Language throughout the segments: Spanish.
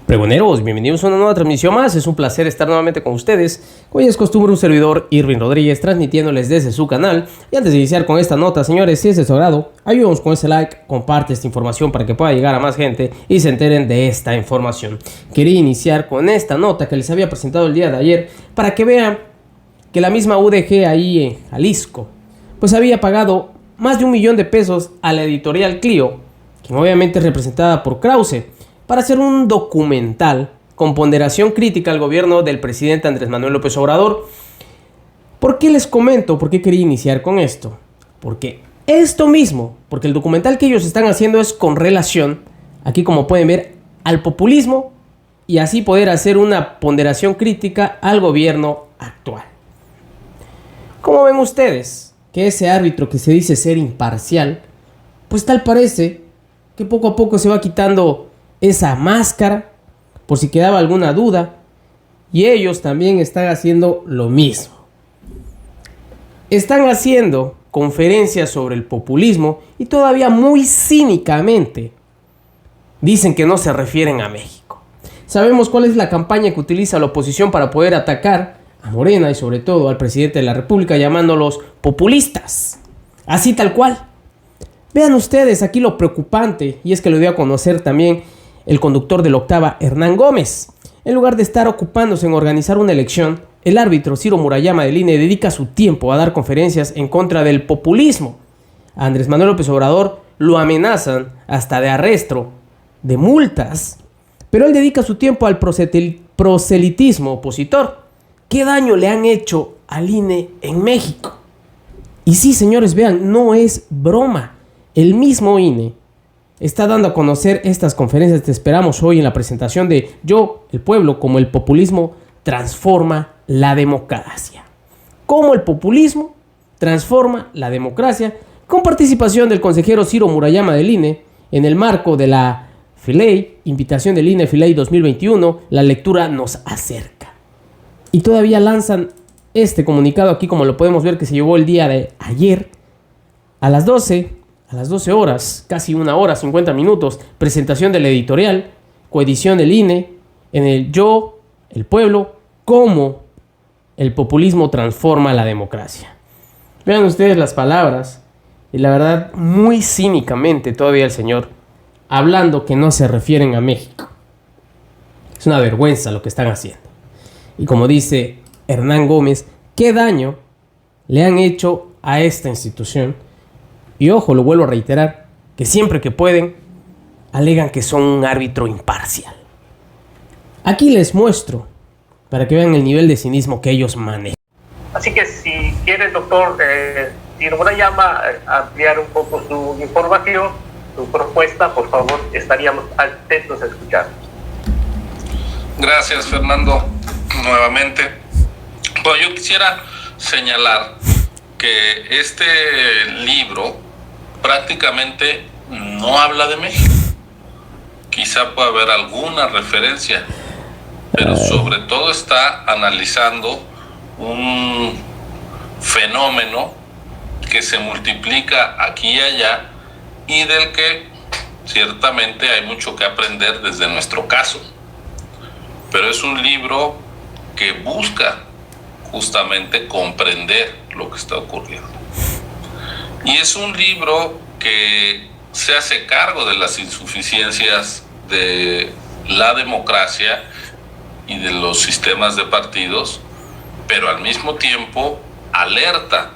Pregoneros, bienvenidos a una nueva transmisión más. Es un placer estar nuevamente con ustedes. Hoy es costumbre un servidor, Irving Rodríguez, transmitiéndoles desde su canal. Y antes de iniciar con esta nota, señores, si es de su agrado, ayúdanos con ese like, comparte esta información para que pueda llegar a más gente y se enteren de esta información. Quería iniciar con esta nota que les había presentado el día de ayer para que vean que la misma UDG ahí en Jalisco pues había pagado más de $1 millón a la editorial Clio, que obviamente es representada por Krause, para hacer un documental con ponderación crítica al gobierno del presidente Andrés Manuel López Obrador. ¿Por qué les comento? ¿Por qué quería iniciar con esto? Porque el documental que ellos están haciendo es con relación, aquí como pueden ver, al populismo y así poder hacer una ponderación crítica al gobierno actual. ¿Cómo ven ustedes que ese árbitro que se dice ser imparcial, pues tal parece que poco a poco se va quitando esa máscara, por si quedaba alguna duda, y ellos también están haciendo lo mismo? Están haciendo conferencias sobre el populismo y todavía muy cínicamente dicen que no se refieren a México. Sabemos cuál es la campaña que utiliza la oposición para poder atacar a Morena y sobre todo al presidente de la República, llamándolos populistas, así tal cual. Vean ustedes aquí lo preocupante, y es que lo dio a conocer también el conductor de la octava, Hernán Gómez. En lugar de estar ocupándose en organizar una elección, el árbitro Ciro Murayama del INE dedica su tiempo a dar conferencias en contra del populismo. A Andrés Manuel López Obrador lo amenazan hasta de arresto, de multas, pero él dedica su tiempo al proselitismo opositor. ¿Qué daño le han hecho al INE en México? Y sí, señores, vean, no es broma. El mismo INE está dando a conocer estas conferencias. Te esperamos hoy en la presentación de Yo, el pueblo, como el populismo transforma la democracia. Cómo el populismo transforma la democracia, con participación del consejero Ciro Murayama del INE, en el marco de la FILEI, invitación del INE FILEI 2021, la lectura nos acerca. Y todavía lanzan este comunicado aquí, como lo podemos ver, que se llevó el día de ayer, a las 12 horas, casi 1 hora, 50 minutos, presentación de la editorial, coedición del INE, en el Yo, el pueblo, cómo el populismo transforma la democracia. Vean ustedes las palabras, y la verdad, muy cínicamente todavía el señor, hablando que no se refieren a México. Es una vergüenza lo que están haciendo. Y como dice Hernán Gómez, ¿qué daño le han hecho a esta institución? Y ojo, lo vuelvo a reiterar, que siempre que pueden, alegan que son un árbitro imparcial. Aquí les muestro, para que vean el nivel de cinismo que ellos manejan. Así que si quiere, doctor Ciro Murayama, ampliar un poco su información, su propuesta, por favor, estaríamos atentos a escuchar. Gracias, Fernando, nuevamente. Bueno, yo quisiera señalar que este libro prácticamente no habla de México. Quizá pueda haber alguna referencia, pero sobre todo está analizando un fenómeno que se multiplica aquí y allá y del que ciertamente hay mucho que aprender desde nuestro caso. Pero es un libro que busca justamente comprender lo que está ocurriendo. Y es un libro que se hace cargo de las insuficiencias de la democracia y de los sistemas de partidos, pero al mismo tiempo alerta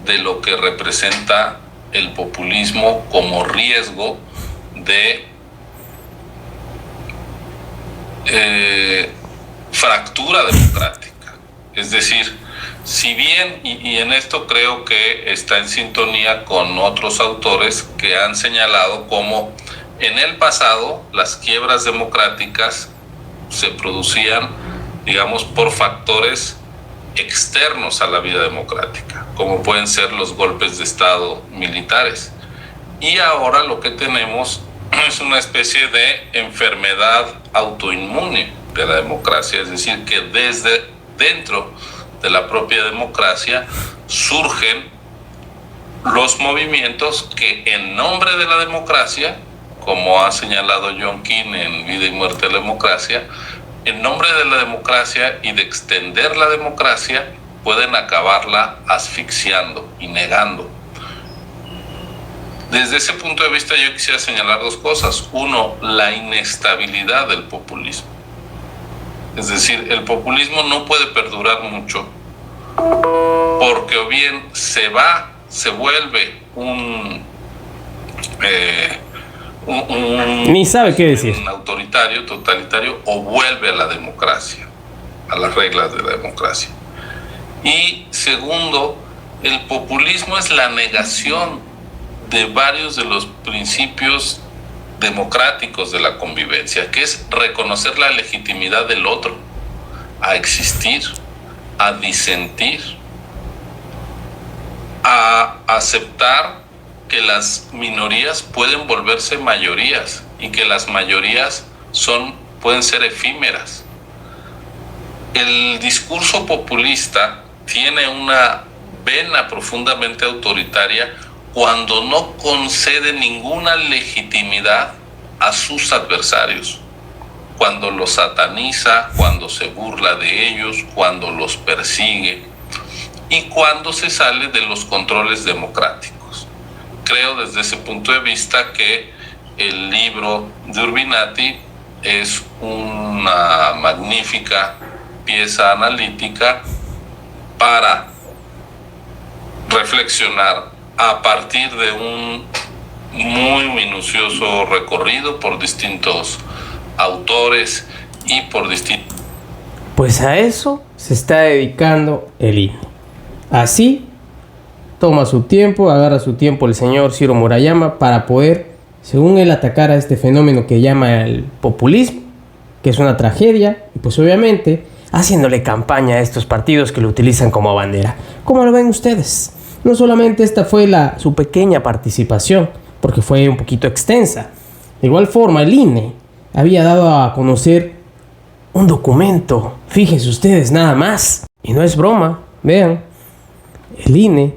de lo que representa el populismo como riesgo de fractura democrática. Es decir, si bien, y en esto creo que está en sintonía con otros autores que han señalado cómo en el pasado las quiebras democráticas se producían, digamos, por factores externos a la vida democrática, como pueden ser los golpes de Estado militares. Y ahora lo que tenemos es una especie de enfermedad autoinmune de la democracia, es decir, que desde dentro de la propia democracia surgen los movimientos que en nombre de la democracia como ha señalado John Keane en Vida y Muerte de la Democracia, en nombre de la democracia y de extender la democracia, pueden acabarla asfixiando y negando. Desde ese punto de vista yo quisiera señalar dos cosas. Uno, la inestabilidad del populismo. Es decir, el populismo no puede perdurar mucho porque o bien se vuelve ni sabe qué decir, un autoritario, totalitario, o vuelve a la democracia, a las reglas de la democracia. Y segundo, el populismo es la negación de varios de los principios democráticos de la convivencia, que es reconocer la legitimidad del otro, a existir, a disentir, a aceptar que las minorías pueden volverse mayorías y que las mayorías pueden ser efímeras. El discurso populista tiene una vena profundamente autoritaria cuando no concede ninguna legitimidad a sus adversarios, cuando los sataniza, cuando se burla de ellos, cuando los persigue y cuando se sale de los controles democráticos. Creo desde ese punto de vista que el libro de Urbinati es una magnífica pieza analítica para reflexionar a partir de un muy minucioso recorrido por distintos autores y por distintos... Pues a eso se está dedicando el INE. Así toma su tiempo, agarra su tiempo el señor Ciro Murayama para poder, según él, atacar a este fenómeno que llama el populismo, que es una tragedia, y pues obviamente haciéndole campaña a estos partidos que lo utilizan como bandera. ¿Cómo lo ven ustedes? No solamente esta fue su pequeña participación, porque fue un poquito extensa. De igual forma, el INE había dado a conocer un documento, fíjense ustedes nada más, y no es broma, vean, el INE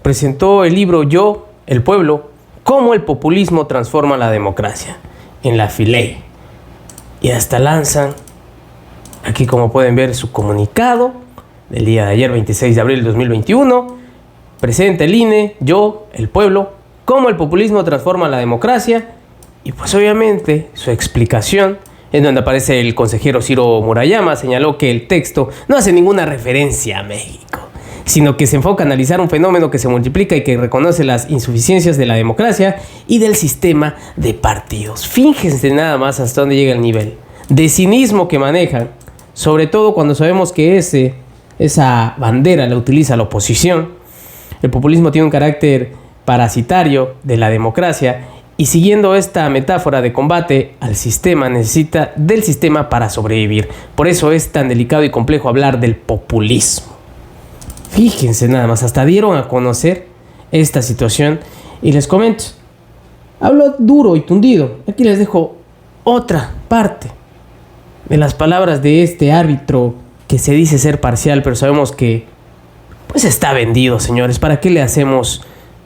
presentó el libro Yo, el pueblo, cómo el populismo transforma la democracia, en la Filey. Y hasta lanzan, aquí como pueden ver, su comunicado del día de ayer, 26 de abril de 2021, presenta el INE, Yo, el pueblo, cómo el populismo transforma la democracia, y pues obviamente su explicación, en donde aparece el consejero Ciro Murayama, señaló que el texto no hace ninguna referencia a México, sino que se enfoca a analizar un fenómeno que se multiplica y que reconoce las insuficiencias de la democracia y del sistema de partidos. Fíjense nada más hasta dónde llega el nivel de cinismo que manejan, sobre todo cuando sabemos que esa bandera la utiliza la oposición. El populismo tiene un carácter parasitario de la democracia y, siguiendo esta metáfora de combate al sistema, necesita del sistema para sobrevivir. Por eso es tan delicado y complejo hablar del populismo. Fíjense nada más, hasta dieron a conocer esta situación y les comento. Hablo duro y tundido. Aquí les dejo otra parte de las palabras de este árbitro que se dice ser parcial, pero sabemos que pues está vendido, señores. ¿Para qué le hacemos?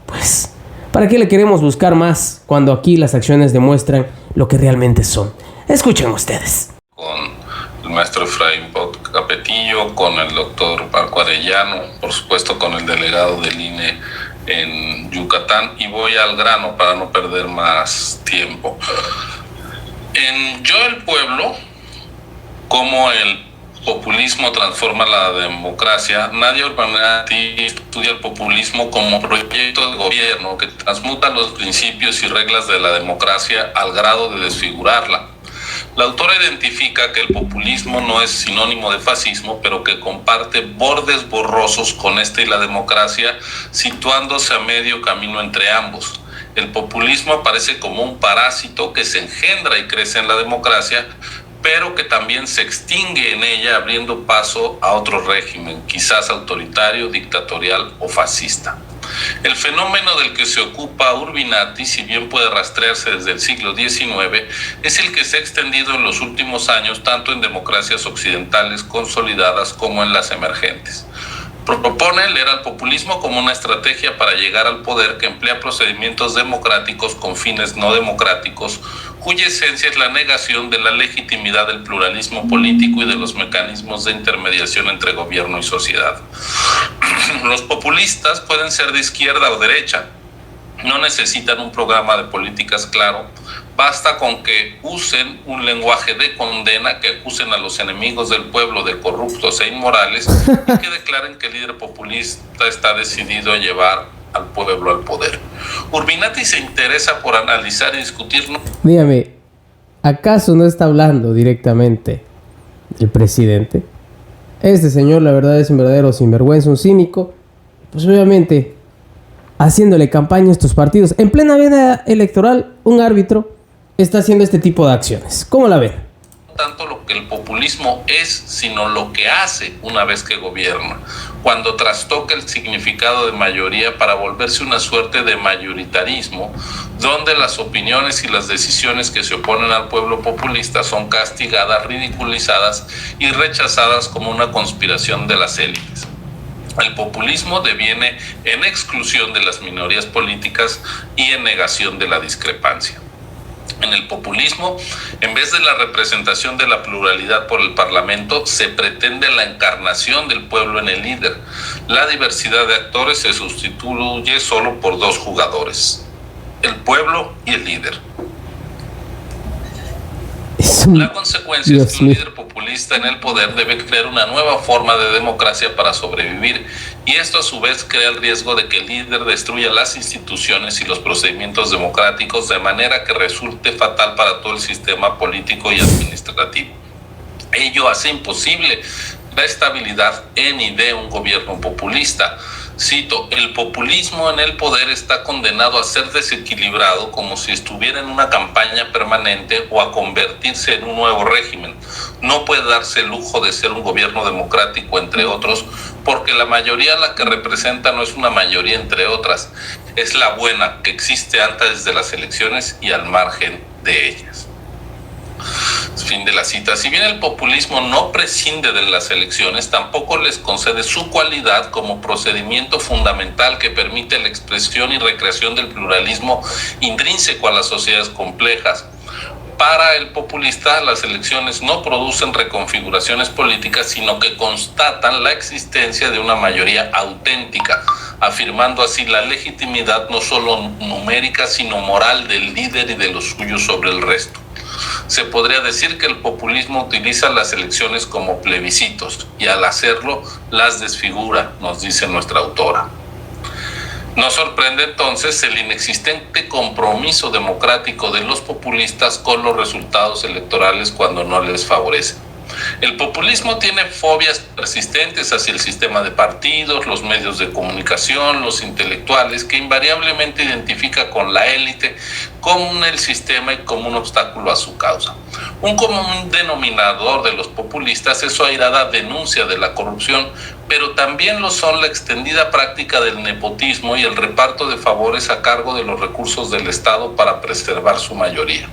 Pues, ¿para qué le queremos buscar más cuando aquí las acciones demuestran lo que realmente son? Escuchen ustedes. Con el maestro Efraín Capetillo, con el doctor Marco Arellano, por supuesto con el delegado del INE en Yucatán, y voy al grano para no perder más tiempo. En Yo, el pueblo, cómo el populismo transforma la democracia, Nadia Urbinati estudia el populismo como proyecto de gobierno que transmuta los principios y reglas de la democracia al grado de desfigurarla. La autora identifica que el populismo no es sinónimo de fascismo, pero que comparte bordes borrosos con este y la democracia, situándose a medio camino entre ambos. El populismo aparece como un parásito que se engendra y crece en la democracia, pero que también se extingue en ella, abriendo paso a otro régimen, quizás autoritario, dictatorial o fascista. El fenómeno del que se ocupa Urbinati, si bien puede rastrearse desde el siglo XIX, es el que se ha extendido en los últimos años tanto en democracias occidentales consolidadas como en las emergentes. Propone leer al populismo como una estrategia para llegar al poder que emplea procedimientos democráticos con fines no democráticos, cuya esencia es la negación de la legitimidad del pluralismo político y de los mecanismos de intermediación entre gobierno y sociedad. Los populistas pueden ser de izquierda o derecha, no necesitan un programa de políticas claro, basta con que usen un lenguaje de condena, que acusen a los enemigos del pueblo de corruptos e inmorales y que declaren que el líder populista está decidido a llevar al pueblo al poder. Urbinati se interesa por analizar y discutir. Dígame, ¿acaso no está hablando directamente el presidente? Este señor, la verdad, es un verdadero sinvergüenza, un cínico. Pues obviamente, haciéndole campaña a estos partidos. En plena veda electoral, un árbitro está haciendo este tipo de acciones. ¿Cómo la ven? No tanto lo que el populismo es, sino lo que hace una vez que gobierna, cuando trastoca el significado de mayoría para volverse una suerte de mayoritarismo, donde las opiniones y las decisiones que se oponen al pueblo populista son castigadas, ridiculizadas y rechazadas como una conspiración de las élites. El populismo deviene en exclusión de las minorías políticas y en negación de la discrepancia. En el populismo, en vez de la representación de la pluralidad por el Parlamento, se pretende la encarnación del pueblo en el líder. La diversidad de actores se sustituye solo por dos jugadores, el pueblo y el líder. La consecuencia es que un líder populista en el poder debe crear una nueva forma de democracia para sobrevivir, y esto a su vez crea el riesgo de que el líder destruya las instituciones y los procedimientos democráticos de manera que resulte fatal para todo el sistema político y administrativo. Ello hace imposible la estabilidad en y de un gobierno populista. Cito, el populismo en el poder está condenado a ser desequilibrado como si estuviera en una campaña permanente o a convertirse en un nuevo régimen. No puede darse el lujo de ser un gobierno democrático, entre otros, porque la mayoría a la que representa no es una mayoría entre otras, es la buena que existe antes de las elecciones y al margen de ellas. Fin de la cita. Si bien el populismo no prescinde de las elecciones, tampoco les concede su cualidad como procedimiento fundamental que permite la expresión y recreación del pluralismo intrínseco a las sociedades complejas. Para el populista, las elecciones no producen reconfiguraciones políticas, sino que constatan la existencia de una mayoría auténtica, afirmando así la legitimidad no solo numérica, sino moral del líder y de los suyos sobre el resto. Se podría decir que el populismo utiliza las elecciones como plebiscitos y al hacerlo las desfigura, nos dice nuestra autora. No sorprende entonces el inexistente compromiso democrático de los populistas con los resultados electorales cuando no les favorece. El populismo tiene fobias persistentes hacia el sistema de partidos, los medios de comunicación, los intelectuales, que invariablemente identifica con la élite como el sistema y como un obstáculo a su causa. Un común denominador de los populistas es su airada denuncia de la corrupción, pero también lo son la extendida práctica del nepotismo y el reparto de favores a cargo de los recursos del Estado para preservar su mayoría.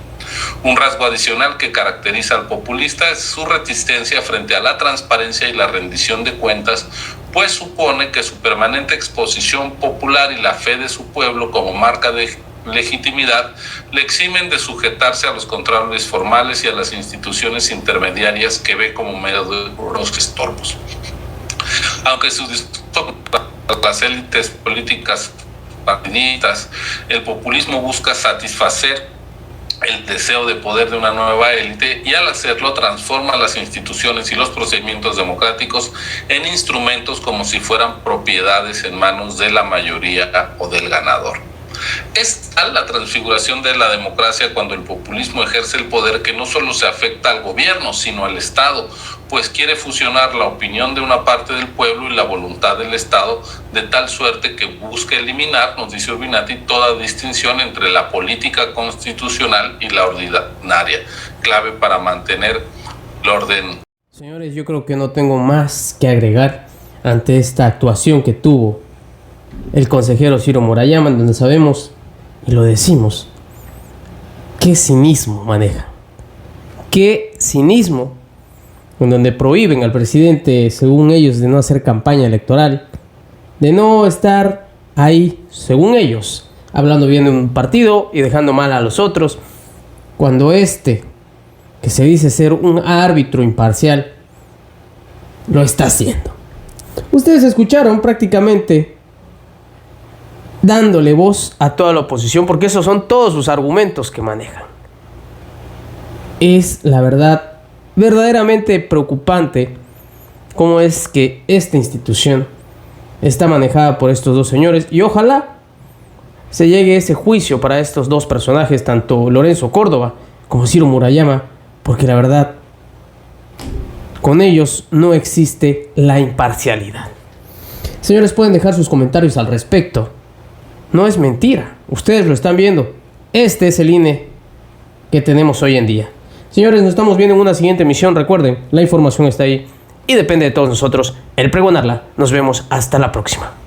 Un rasgo adicional que caracteriza al populista es su resistencia frente a la transparencia y la rendición de cuentas, pues supone que su permanente exposición popular y la fe de su pueblo como marca de legitimidad le eximen de sujetarse a los controles formales y a las instituciones intermediarias que ve como meros estorbos. Aunque su discurso contra las élites políticas partidistas, el populismo busca satisfacer el deseo de poder de una nueva élite y al hacerlo transforma las instituciones y los procedimientos democráticos en instrumentos como si fueran propiedades en manos de la mayoría o del ganador. Es tal la transfiguración de la democracia cuando el populismo ejerce el poder que no solo se afecta al gobierno, sino al Estado, pues quiere fusionar la opinión de una parte del pueblo y la voluntad del Estado, de tal suerte que busca eliminar, nos dice Urbinati, toda distinción entre la política constitucional y la ordinaria, clave para mantener el orden. Señores, yo creo que no tengo más que agregar ante esta actuación que tuvo el consejero Ciro Murayama, donde sabemos, y lo decimos, qué cinismo maneja, qué cinismo en donde prohíben al presidente, según ellos, de no hacer campaña electoral, de no estar ahí, según ellos, hablando bien de un partido y dejando mal a los otros, cuando este, que se dice ser un árbitro imparcial, lo está haciendo. Ustedes escucharon prácticamente dándole voz a toda la oposición, porque esos son todos sus argumentos que manejan. Es la verdad verdaderamente preocupante cómo es que esta institución está manejada por estos dos señores, y ojalá se llegue a ese juicio para estos dos personajes, tanto Lorenzo Córdoba como Ciro Murayama, porque la verdad, con ellos no existe la imparcialidad. Señores, pueden dejar sus comentarios al respecto. No es mentira, ustedes lo están viendo. Este es el INE que tenemos hoy en día. Señores, nos estamos viendo en una siguiente emisión. Recuerden, la información está ahí y depende de todos nosotros el pregonarla. Nos vemos hasta la próxima.